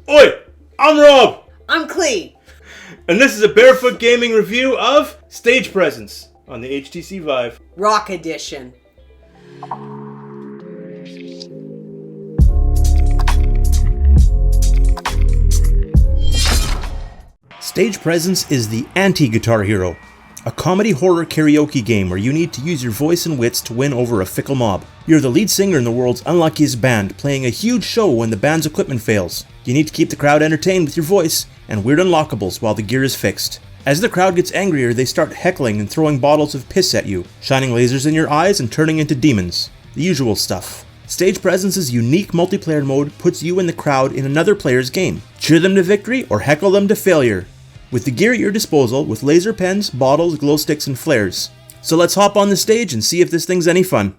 Oi! I'm Rob! I'm Clee. And this is a Barefoot Gaming review of Stage Presence on the HTC Vive. Rock Edition. Stage Presence is the anti-Guitar Hero, a comedy-horror-karaoke game where you need to use your voice and wits to win over a fickle mob. You're the lead singer in the world's unluckiest band, playing a huge show when the band's equipment fails. You need to keep the crowd entertained with your voice and weird unlockables while the gear is fixed. As the crowd gets angrier, they start heckling and throwing bottles of piss at you, shining lasers in your eyes and turning into demons. The usual stuff. Stage Presence's unique multiplayer mode puts you and the crowd in another player's game. Cheer them to victory or heckle them to failure, with the gear at your disposal with laser pens, bottles, glow sticks, and flares. So let's hop on the stage and see if this thing's any fun.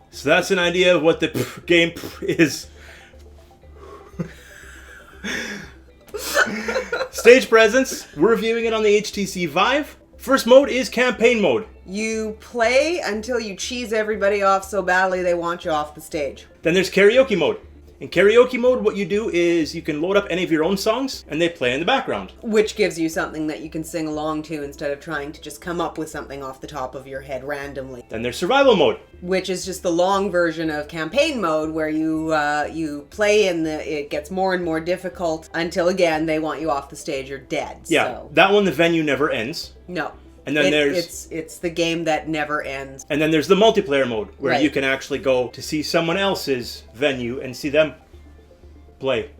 So that's an idea of what the game is. Stage Presence, we're reviewing it on the HTC Vive. First mode is campaign mode. You play until you cheese everybody off so badly they want you off the stage. Then there's karaoke mode. In karaoke mode, what you do is you can load up any of your own songs and they play in the background. Which gives you something that you can sing along to instead of trying to just come up with something off the top of your head randomly. Then there's survival mode. Which is just the long version of campaign mode where you play and it gets more and more difficult until again they want you off the stage or dead. Yeah, so. that one the venue never ends. No. And then it's the game that never ends. And then there's the multiplayer mode where right. you can actually go to see someone else's venue and see them play.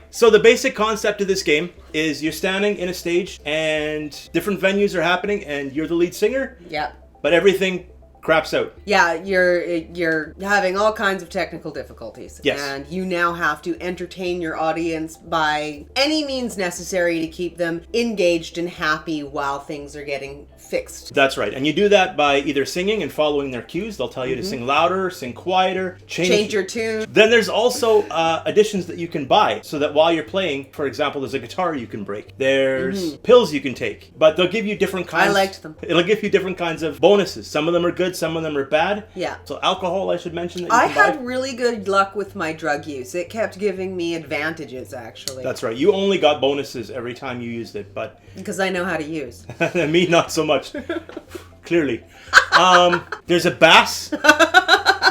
So the basic concept of this game is you're standing in a stage and different venues are happening and you're the lead singer. Yeah. But everything craps out. Yeah, you're having all kinds of technical difficulties. Yes. And you now have to entertain your audience by any means necessary to keep them engaged and happy while things are getting fixed. That's right. And you do that by either singing and following their cues. They'll tell you to sing louder, sing quieter, change your tune. Then there's also additions that you can buy so that while you're playing, for example, there's a guitar you can break. There's pills you can take, but they'll give you different kinds. I liked them. It'll give you different kinds of bonuses. Some of them are good, some of them are bad. Yeah. So alcohol, I should mention that you I can buy. had really good luck with my drug use. It kept giving me advantages, actually. That's right. You only got bonuses every time you used it, but because I know how to use. me not so much. Clearly. There's a bass,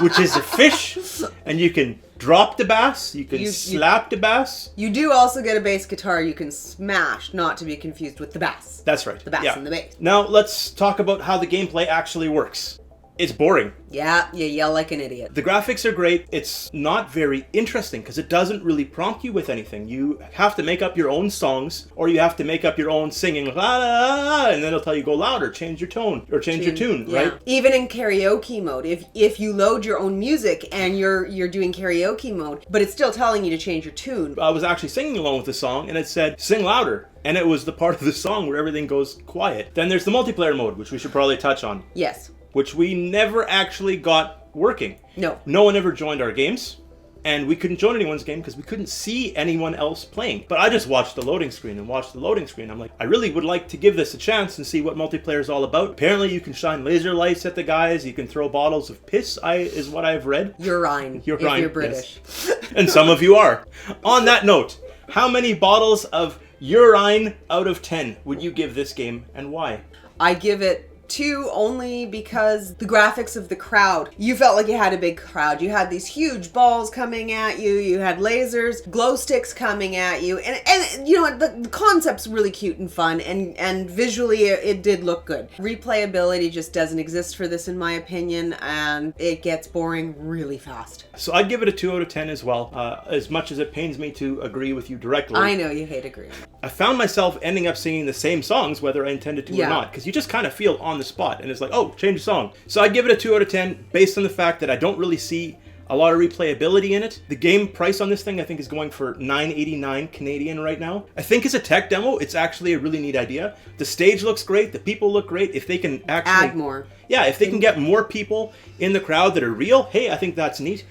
which is a fish, and you can drop the bass, you can slap the bass. You do also get a bass guitar you can smash, not to be confused with the bass. That's right. The bass and the bass. Now let's talk about how the gameplay actually works. It's boring. Yeah, you yell like an idiot. The graphics are great. It's not very interesting because it doesn't really prompt you with anything. You have to make up your own songs or you have to make up your own singing, la, la, la, and then it'll tell you go louder, change your tone, or change your tune, yeah. right? Even in karaoke mode, if you load your own music and you're doing karaoke mode, but it's still telling you to change your tune. I was actually singing along with the song and it said, sing louder. And it was the part of the song where everything goes quiet. Then there's the multiplayer mode, which we should probably touch on. Yes. Which we never actually got working. No. No one ever joined our games, and we couldn't join anyone's game because we couldn't see anyone else playing. But I just watched the loading screen and watched the loading screen. I'm like, I really would like to give this a chance and see what multiplayer is all about. Apparently you can shine laser lights at the guys, you can throw bottles of piss, is what I've read. Urine, if you're British. Yes. And some of you are. On that note, how many bottles of urine out of 10 would you give this game and why? I give it 2 only because the graphics of the crowd. You felt like you had a big crowd. You had these huge balls coming at you. You had lasers, glow sticks coming at you. And you know what? The concept's really cute and fun. And visually it did look good. Replayability just doesn't exist for this in my opinion. And it gets boring really fast. So I'd give it a 2 out of 10 as well. As much as it pains me to agree with you directly. I know you hate agreeing. I found myself ending up singing the same songs whether I intended to or not. Because you just kind of feel on the spot and it's like, oh, change the song. So I give it a 2 out of 10 based on the fact that I don't really see a lot of replayability in it. The game price on this thing I think is going for $9.89 Canadian right now. I think as a tech demo it's actually a really neat idea. The stage looks great, the people look great. If they can actually add more. Yeah, if they can get more people in the crowd that are real, hey, I think that's neat.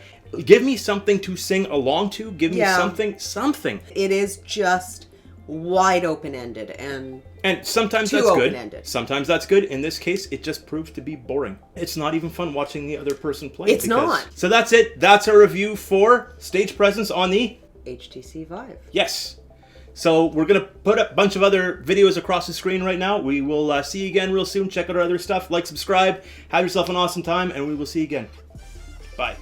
Give me something to sing along to. Give me something. It is just wide open-ended and sometimes too that's good. open-ended. Sometimes that's good. In this case, it just proves to be boring. It's not even fun watching the other person play. It's not. So that's it. That's our review for Stage Presence on the HTC Vive. Yes. So we're going to put a bunch of other videos across the screen right now. We will see you again real soon. Check out our other stuff. Like, subscribe. Have yourself an awesome time, and we will see you again. Bye.